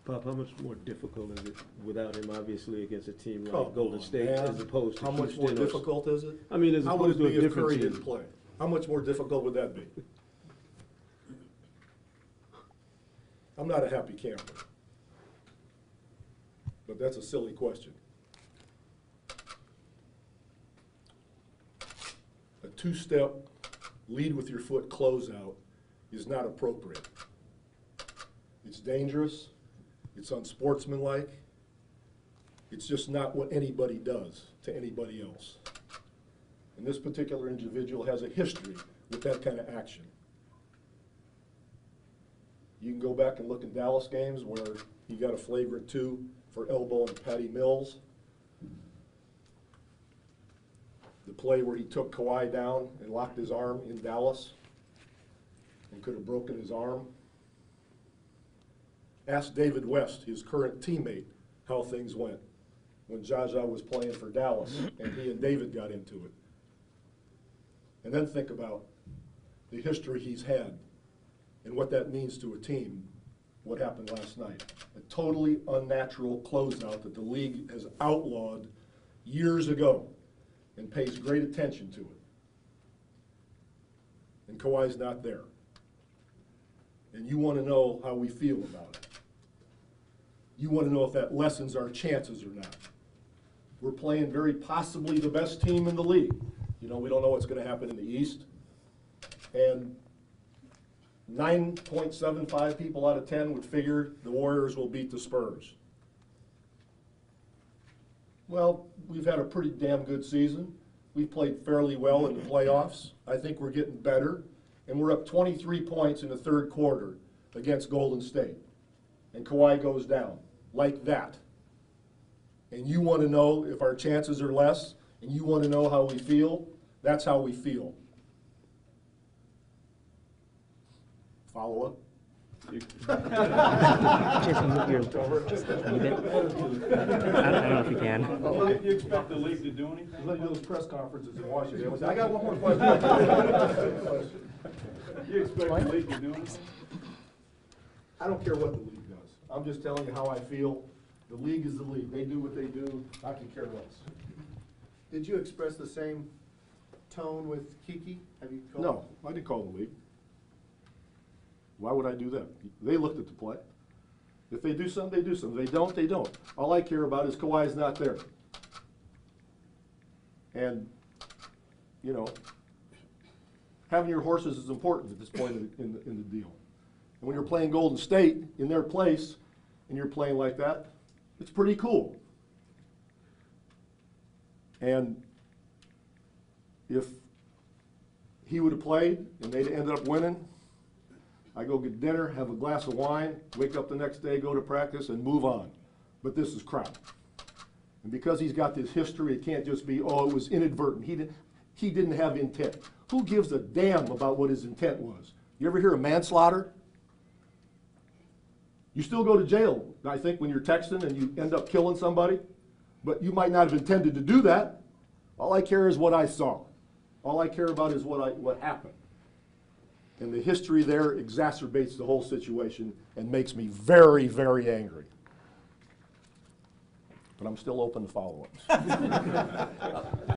Pop, how much more difficult is it without him, obviously, against a team like Golden State, as opposed to How much more Houston or- difficult is it? I mean, as How would opposed it to be a if different Curry team. didn't play? How much more difficult would that be? I'm not a happy camper. But that's a silly question. A two-step lead with your foot closeout is not appropriate. It's dangerous. It's unsportsmanlike. It's just not what anybody does to anybody else. And this particular individual has a history with that kind of action. You can go back and look at Dallas games where he got a flagrant 2 for elbowing Patty Mills. The play where he took Kawhi down and locked his arm in Dallas and could have broken his arm. Ask David West, his current teammate, how things went when Zaza was playing for Dallas and he and David got into it. And then think about the history he's had and what that means to a team, what happened last night. A totally unnatural closeout that the league has outlawed years ago and pays great attention to it. And Kawhi's not there. And you want to know how we feel about it. You want to know if that lessens our chances or not. We're playing very possibly the best team in the league. You know, we don't know what's going to happen in the East. And 9.75 people out of 10 would figure the Warriors will beat the Spurs. Well, we've had a pretty damn good season. We've played fairly well in the playoffs. I think we're getting better. And we're up 23 points in the third quarter against Golden State. And Kawhi goes down like that. And you want to know if our chances are less, and you want to know how we feel, that's how we feel. Follow up? Jason, move your just a tiny bit. I don't know if you can. You expect the league to do anything? Look at those press conferences in Washington. I got one more question. You expect the league to do anything? I don't care what the league does. I'm just telling you how I feel. The league is the league. They do what they do. I can care less. Did you express the same tone with Kiki? Have you called? No, I didn't call the league. Why would I do that? They looked at the play. If they do something, they do something. If they don't, they don't. All I care about is Kawhi's not there. And, you know, having your horses is important at this point in the deal. And when you're playing Golden State in their place and you're playing like that, it's pretty cool. And if he would have played and they'd ended up winning, I go get dinner, have a glass of wine, wake up the next day, go to practice, and move on. But this is crap. And because he's got this history, it can't just be, oh, it was inadvertent. He didn't have intent. Who gives a damn about what his intent was? You ever hear of manslaughter? You still go to jail, I think, when you're texting and you end up killing somebody. But you might not have intended to do that. All I care is what I saw. All I care about is what happened. And the history there exacerbates the whole situation and makes me very, very angry. But I'm still open to follow-ups.